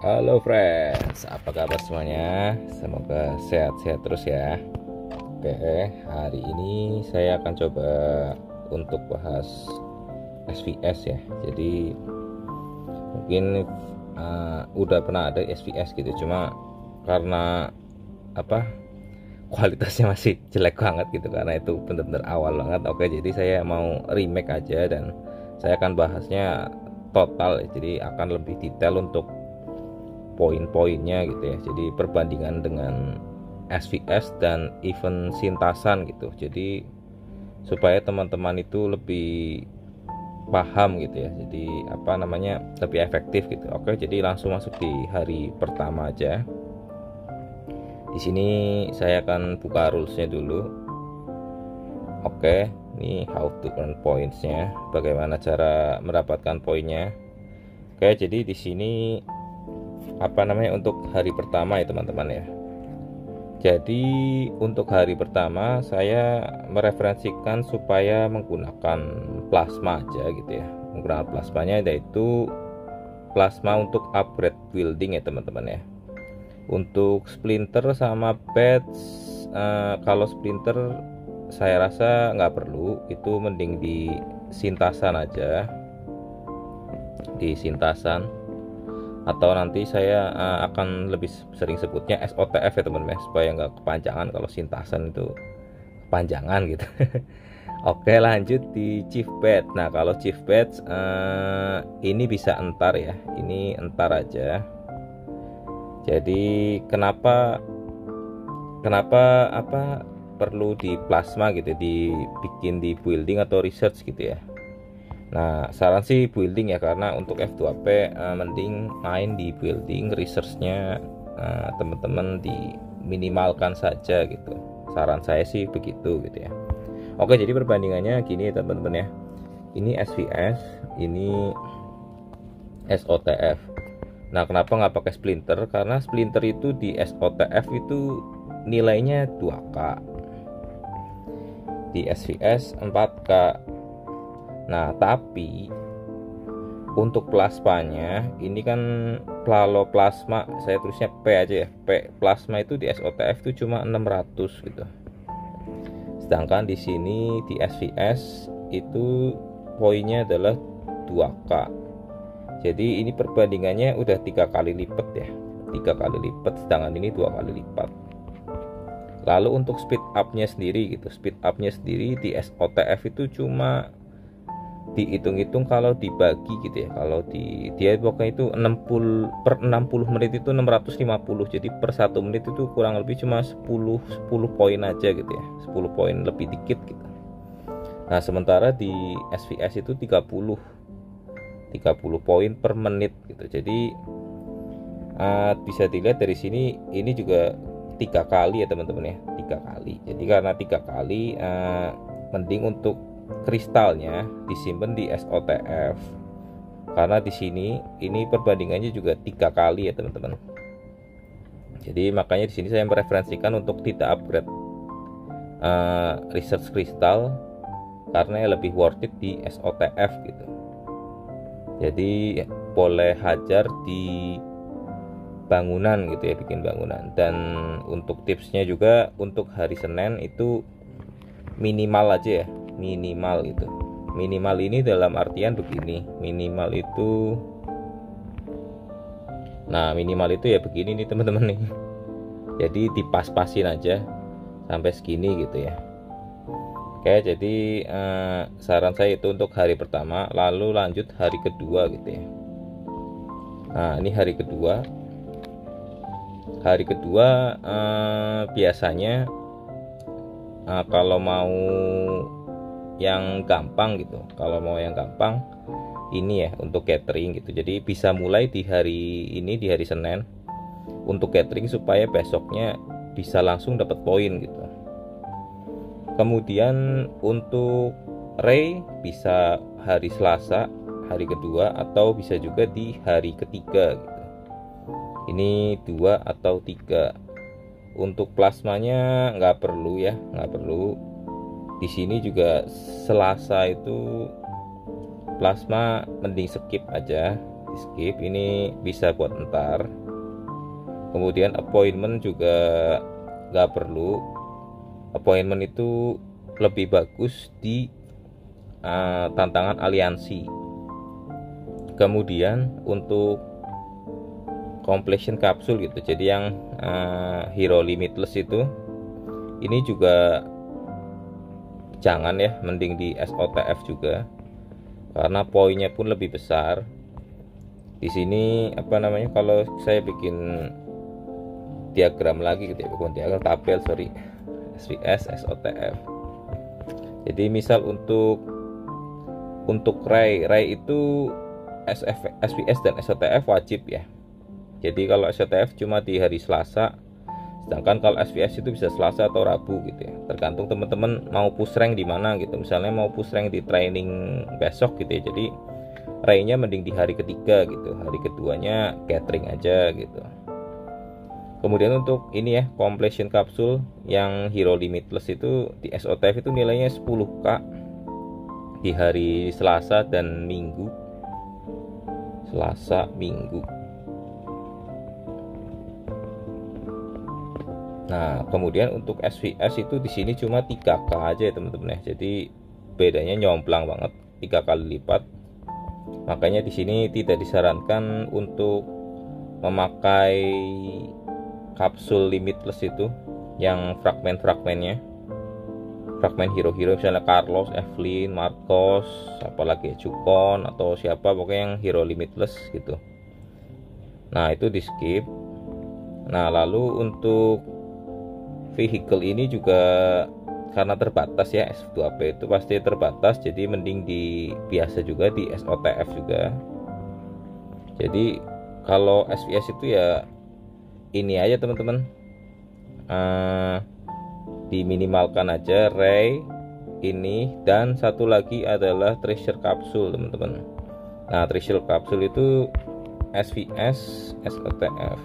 Halo friends, apa kabar semuanya? Semoga sehat-sehat terus ya. Oke, hari ini saya akan coba untuk bahas SVS ya. Jadi mungkin udah pernah ada SVS gitu, cuma karena apa kualitasnya masih jelek banget gitu, karena itu bener-bener awal banget. Oke, jadi saya mau remake aja dan saya akan bahasnya total ya. Jadi akan lebih detail untuk poin-poinnya gitu ya. Jadi perbandingan dengan SVS dan event sintasan gitu. Jadi supaya teman-teman itu lebih paham gitu ya. Jadi lebih efektif gitu. Oke, jadi langsung masuk di hari pertama aja. Di sini saya akan buka rulesnya dulu. Oke, ini how to earn pointsnya. Bagaimana cara mendapatkan poinnya? Oke, jadi di sini untuk hari pertama ya teman-teman ya. Jadi untuk hari pertama saya mereferensikan supaya menggunakan plasma aja gitu ya. Menggunakan plasmanya yaitu plasma untuk upgrade building ya teman-teman ya. Untuk splinter sama patch, kalau splinter saya rasa nggak perlu, itu mending di sintasan aja, di sintasan. Atau nanti saya akan lebih sering sebutnya SOTF ya teman-teman, supaya nggak kepanjangan. Kalau sintasan itu kepanjangan gitu. Oke, lanjut di chief batch. Nah, kalau chief batch ini bisa entar ya, ini entar aja. Jadi kenapa perlu di plasma gitu, dibikin di building atau research gitu ya. Nah, saran sih building ya, karena untuk F2P mending main di building, researchnya teman-teman diminimalkan saja gitu. Saran saya sih begitu gitu ya. Oke, jadi perbandingannya gini ya teman-teman ya. Ini SVS, ini SOTF. Nah, kenapa nggak pakai splinter? Karena splinter itu di SOTF itu nilainya 2K, di SVS 4K. Nah, tapi untuk plasmanya ini kan plasma, saya tulisnya P aja ya. P plasma itu di SOTF itu cuma 600 gitu. Sedangkan di sini di SVS itu poinnya adalah 2K. Jadi ini perbandingannya udah 3 kali lipat ya. 3 kali lipat, sedangkan ini 2 kali lipat. Lalu untuk speed up-nya sendiri gitu. Speed up-nya sendiri di SOTF itu cuma dihitung-hitung kalau dibagi gitu ya, kalau dia pokoknya itu 60 per 60 menit itu 650, jadi per 1 menit itu kurang lebih cuma 10 poin aja gitu ya, 10 poin lebih dikit gitu. Nah, sementara di SVS itu 30 poin per menit gitu. Jadi bisa dilihat dari sini, ini juga 3 kali ya teman-teman ya, 3 kali. Jadi karena 3 kali mending untuk kristalnya disimpan di SOTF, karena di sini ini perbandingannya juga 3 kali ya teman-teman. Jadi makanya di sini saya mereferensikan untuk tidak upgrade research kristal, karena lebih worth it di SOTF gitu. Jadi boleh hajar di bangunan gitu ya, bikin bangunan. Dan untuk tipsnya juga untuk hari Senin itu minimal aja ya, minimal itu. Minimal ini dalam artian begini, minimal itu, nah minimal itu ya begini nih teman-teman nih. Jadi dipas-pasin aja sampai segini gitu ya. Oke, jadi saran saya itu untuk hari pertama. Lalu lanjut hari kedua gitu ya. Nah, ini hari kedua. Hari kedua biasanya kalau mau yang gampang gitu, ini ya untuk catering gitu. Jadi bisa mulai di hari ini, di hari Senin untuk catering, supaya besoknya bisa langsung dapat poin gitu. Kemudian untuk Ray bisa hari Selasa, hari kedua, atau bisa juga di hari ketiga gitu. Ini 2 atau 3. Untuk plasmanya nggak perlu ya, nggak perlu. Di sini juga Selasa itu plasma mending skip aja. skip, ini bisa buat ntar. Kemudian appointment juga nggak perlu. Appointment itu lebih bagus di tantangan aliansi. Kemudian untuk completion kapsul gitu, jadi yang hero limitless itu, ini juga jangan ya, mending di SOTF juga karena poinnya pun lebih besar. Di sini apa namanya, kalau saya bikin diagram lagi gitu ya, bukan diagram, tabel, sorry, SVS SOTF. Jadi misal untuk Ray itu SVS dan SOTF wajib ya. Jadi kalau SOTF cuma di hari Selasa, sedangkan kalau SVS itu bisa Selasa atau Rabu gitu ya. Tergantung teman-teman mau push rank di mana gitu. Misalnya mau push rank di training besok gitu ya. Jadi Ray-nya mending di hari ketiga gitu. Hari keduanya catering aja gitu. Kemudian untuk ini ya, completion kapsul yang hero limitless itu di SOTF itu nilainya 10k di hari Selasa dan Minggu. Selasa, Minggu. Nah, kemudian untuk SVS itu di sini cuma 3k aja ya teman-teman ya. Jadi bedanya nyomplang banget, 3 kali lipat. Makanya di sini tidak disarankan untuk memakai kapsul limitless itu yang fragmen-fragmennya. Fragmen hero-hero misalnya Carlos, Evelyn, Marcos, apalagi Chukon atau siapa, pokoknya yang hero limitless gitu. Nah, itu di skip. Nah, lalu untuk vehicle ini juga karena terbatas ya, S2P itu pasti terbatas, jadi mending di biasa juga di SOTF juga. Jadi kalau SVS itu ya ini aja teman-teman, diminimalkan aja Ray ini, dan satu lagi adalah treasure capsule teman-teman. Nah, treasure capsule itu SVS SOTF.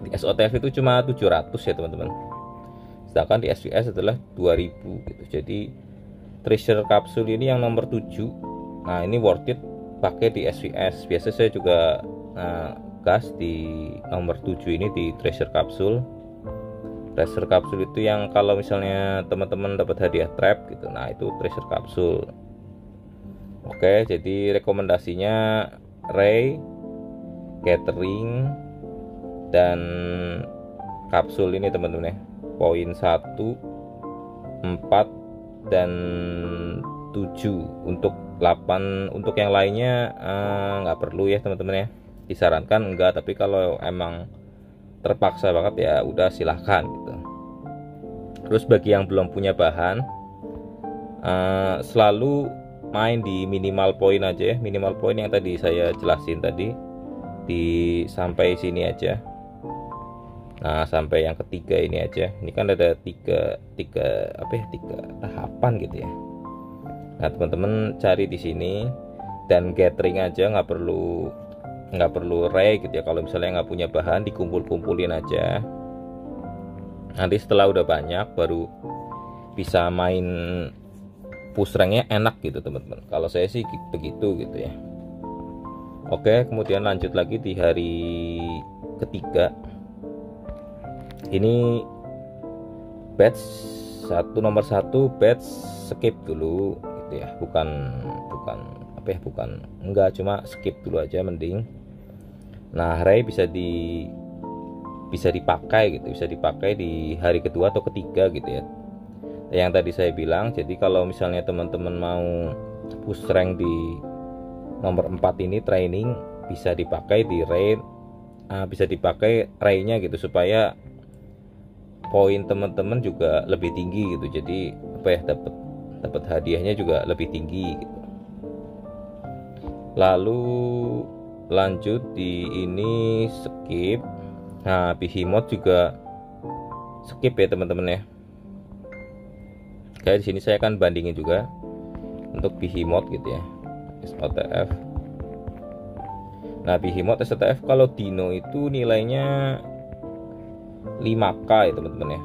Di SOTF itu cuma 700 ya teman-teman, sedangkan di SVS adalah 2000 gitu. Jadi treasure capsule ini yang nomor 7, nah ini worth it pakai di SVS. Biasa saya juga gas di nomor 7 ini di treasure capsule. Treasure capsule itu yang kalau misalnya teman-teman dapat hadiah trap gitu, nah itu treasure capsule. Oke, jadi rekomendasinya Ray, catering, dan kapsul ini teman-teman ya. Poin 1, 4, dan 7. Untuk 8, untuk yang lainnya nggak perlu ya teman-teman ya. Disarankan enggak, tapi kalau emang terpaksa banget ya udah silahkan gitu. Terus bagi yang belum punya bahan, selalu main di minimal poin aja ya. Minimal poin yang tadi saya jelasin tadi, di sampai sini aja. Nah, sampai yang ketiga ini aja. Ini kan ada tiga tahapan gitu ya. Nah, teman-teman cari di sini, dan gathering aja, nggak perlu Ray gitu ya. Kalau misalnya nggak punya bahan, dikumpul-kumpulin aja. Nanti setelah udah banyak baru bisa main push ranknya enak gitu teman-teman. Kalau saya sih begitu gitu ya. Oke, kemudian lanjut lagi di hari ketiga. Ini batch nomor 1 batch skip dulu gitu ya. Enggak, cuma skip dulu aja mending. Nah, Ray bisa dipakai gitu, bisa dipakai di hari kedua atau ketiga gitu ya. Yang tadi saya bilang, jadi kalau misalnya teman-teman mau push rank di nomor 4 ini training, bisa dipakai di Ray, bisa dipakai Ray-nya gitu, supaya poin teman-teman juga lebih tinggi gitu. Jadi dapat hadiahnya juga lebih tinggi gitu. Lalu lanjut di ini skip. Nah, Behemoth juga skip ya teman-teman ya. Kayak di sini saya akan bandingin juga untuk Behemoth gitu ya, SOTF. Nah, Behemoth SOTF kalau Dino itu nilainya 5k ya teman-teman ya.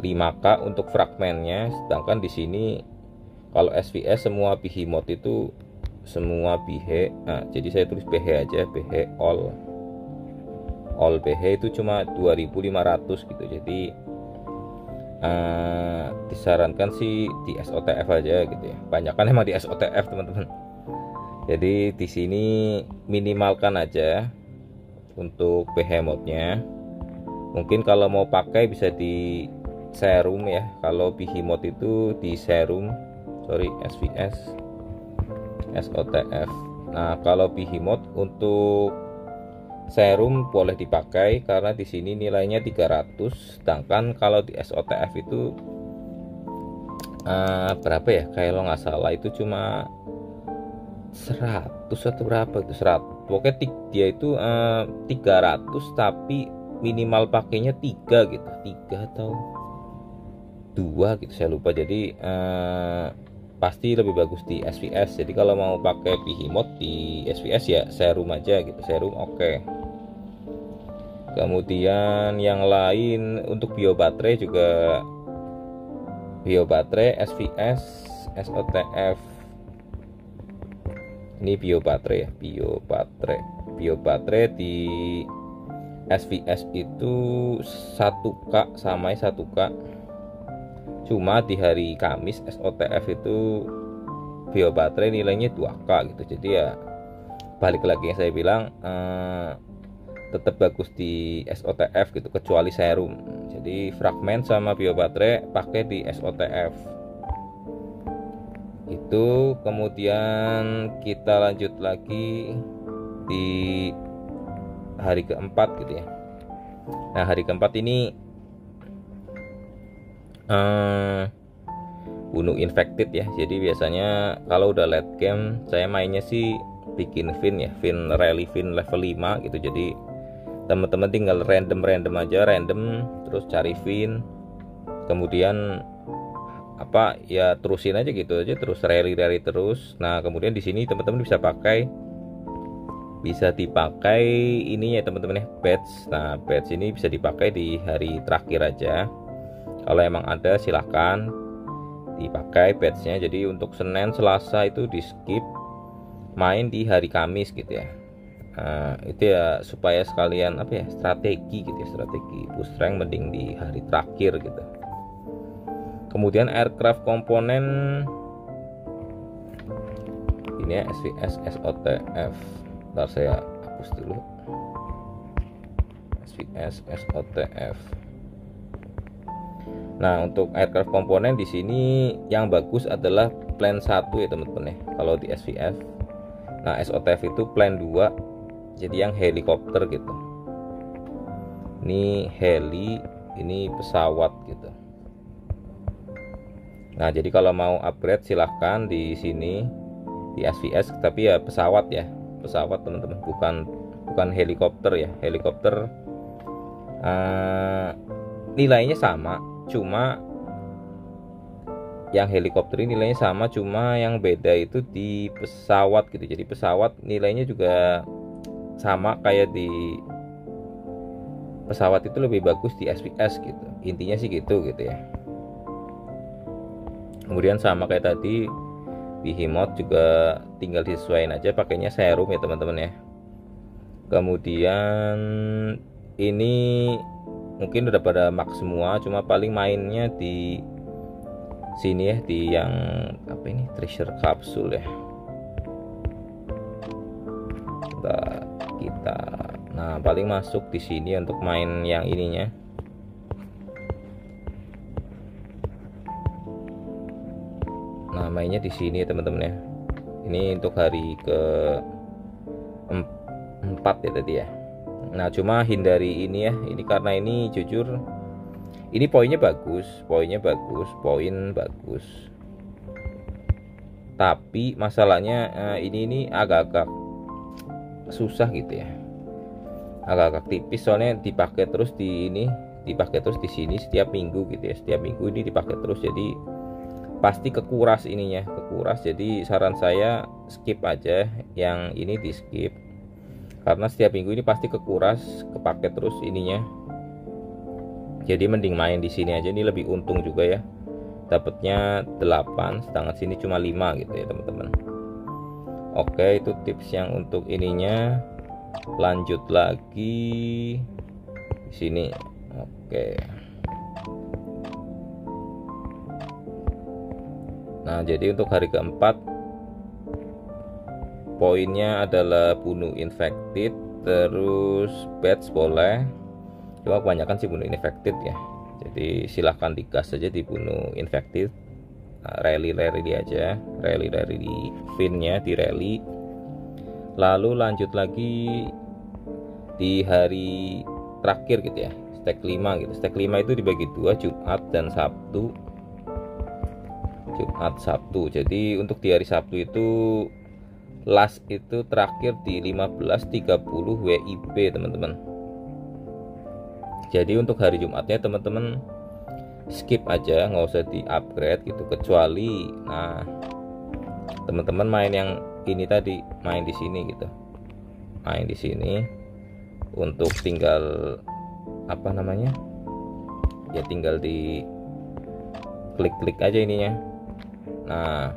5k untuk fragmennya, sedangkan di sini kalau SVS semua Behemoth itu semua BH. Nah, jadi saya tulis BH aja, BH all BH itu cuma 2.500 gitu. Jadi disarankan sih di SOTF aja gitu ya. Banyak kan emang di SOTF teman-teman. Jadi di sini minimalkan aja untuk behemothnya. Mungkin kalau mau pakai bisa di serum ya. Kalau behemoth itu di serum, SVS SOTF. Nah, kalau behemoth untuk serum boleh dipakai karena di sini nilainya 300, sedangkan kalau di SOTF itu berapa ya? Kalau nggak salah itu cuma 100 atau berapa itu, 100. Pokoknya dia itu 300 tapi minimal pakainya 3 gitu, 3 atau 2 gitu, saya lupa. Jadi pasti lebih bagus di SVS. Jadi kalau mau pakai behemoth di SVS ya serum aja gitu, serum oke. Kemudian yang lain untuk biobaterai juga, biobaterai SVS SOTF. Ini biobaterai ya, biobaterai di SVS itu 1K sama 1K. Cuma di hari Kamis SOTF itu biobaterai nilainya 2K gitu. Jadi ya balik lagi yang saya bilang, tetap bagus di SOTF gitu, kecuali serum. Jadi fragmen sama biobaterai pakai di SOTF itu. Kemudian kita lanjut lagi di hari keempat gitu ya. Nah, hari keempat ini bunuh infected ya. Jadi biasanya kalau udah late game saya mainnya sih bikin Vin ya, Vin rally, Vin level 5 gitu. Jadi teman-teman tinggal random aja, terus cari Vin, kemudian apa ya, terusin aja gitu aja, terus rally terus. Nah, kemudian di sini teman-teman bisa dipakai ini ya teman-teman ya, badge. Nah, badge ini bisa dipakai di hari terakhir aja. Kalau emang ada silahkan dipakai badge-nya. Jadi untuk Senin Selasa itu di skip, main di hari Kamis gitu ya. Nah, itu ya supaya sekalian apa ya, strategi gitu ya, strategi push rank mending di hari terakhir gitu. Kemudian aircraft komponen ini ya, SVS SOTF. Ntar saya hapus dulu, SVS SOTF. Nah, untuk aircraft komponen di sini yang bagus adalah plan 1 ya teman-teman ya, kalau di SVF. Nah, SOTF itu plan 2, jadi yang helikopter gitu. Ini heli, ini pesawat gitu. Nah, jadi kalau mau upgrade silahkan di sini di SVS, tapi ya pesawat ya, pesawat teman-teman, bukan helikopter ya. Helikopter nilainya sama, cuma yang helikopter ini nilainya sama, cuma yang beda itu di pesawat gitu. Jadi pesawat nilainya juga sama kayak di pesawat, itu lebih bagus di SVS gitu. Intinya sih gitu ya. Kemudian sama kayak tadi, behemoth juga tinggal disesuaikan aja pakainya serum ya teman-teman ya. Kemudian ini mungkin udah pada max semua, cuma paling mainnya di sini ya, di yang apa ini, treasure capsule ya. Nah, paling masuk di sini untuk main yang ininya. Nah, mainnya di sini ya teman-teman ya. Ini untuk hari ke 4 ya tadi ya. Nah, cuma hindari ini ya. Ini karena ini jujur ini poin bagus. Tapi masalahnya ini agak-agak susah gitu ya. Agak-agak tipis, soalnya dipakai terus di sini setiap minggu gitu ya. Setiap minggu ini dipakai terus, jadi pasti kekuras ininya, Jadi saran saya skip aja, yang ini di skip, karena setiap minggu ini pasti kekuras, kepake terus ininya. Jadi mending main di sini aja, ini lebih untung juga ya, dapatnya 8, sedangkan sini cuma 5 gitu ya teman-teman. Oke, itu tips yang untuk ininya. Lanjut lagi di sini. Oke. Nah, jadi untuk hari keempat poinnya adalah bunuh infected, terus batch boleh, cuma kebanyakan sih bunuh infected ya. Jadi silahkan digas saja dibunuh infected. Nah, rally aja, rally di finnya di rally. Lalu lanjut lagi di hari terakhir gitu ya, stack 5 gitu. Stack 5 itu dibagi dua, Jumat dan Sabtu. Jadi untuk di hari Sabtu itu last itu terakhir di 15.30 WIB teman-teman. Jadi untuk hari Jumatnya teman-teman skip aja, nggak usah di upgrade gitu, kecuali nah teman-teman main yang ini tadi, main di sini gitu, main di sini untuk tinggal apa namanya ya, tinggal di klik aja ininya. Nah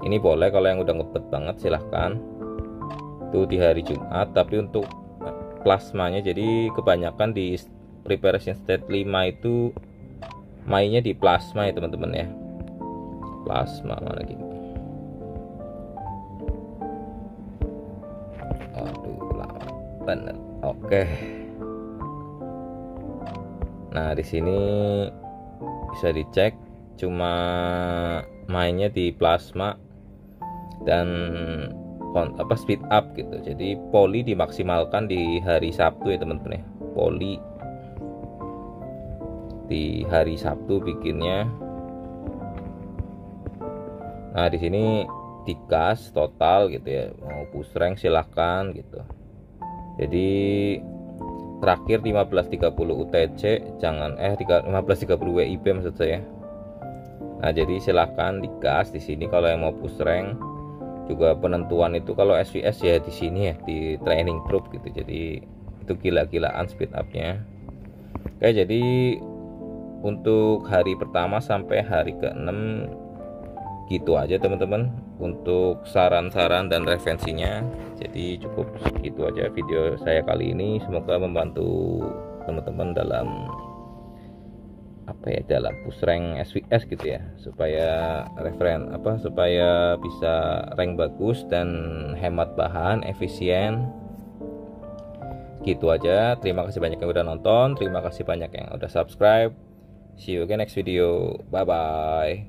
ini boleh kalau yang udah ngebet banget silahkan itu di hari Jumat. Tapi untuk plasmanya, jadi kebanyakan di preparation state 5 itu mainnya di plasma ya teman-teman ya. Plasma mana lagi, aduh lama bener. Oke, nah di sini bisa dicek, cuma mainnya di plasma dan speed up gitu. Jadi poli dimaksimalkan di hari Sabtu ya teman-teman ya. Poli di hari Sabtu bikinnya. Nah di sini digas total gitu ya, mau push rank silahkan gitu. Jadi terakhir 15.30 UTC, jangan 15.30 WIB maksud saya. Nah jadi silahkan digas di sini kalau yang mau push rank. Juga penentuan itu kalau SVS ya di sini ya, di training group gitu. Jadi itu gila-gilaan speed upnya. Oke, jadi untuk hari pertama sampai hari ke-6 gitu aja teman-teman untuk saran-saran dan referensinya. Jadi cukup segitu aja video saya kali ini. Semoga membantu teman-teman dalam dalam push rank SVS gitu ya, supaya supaya bisa rank bagus dan hemat bahan, efisien. Gitu aja. Terima kasih banyak yang udah nonton, terima kasih banyak yang udah subscribe. See you again next video. Bye bye.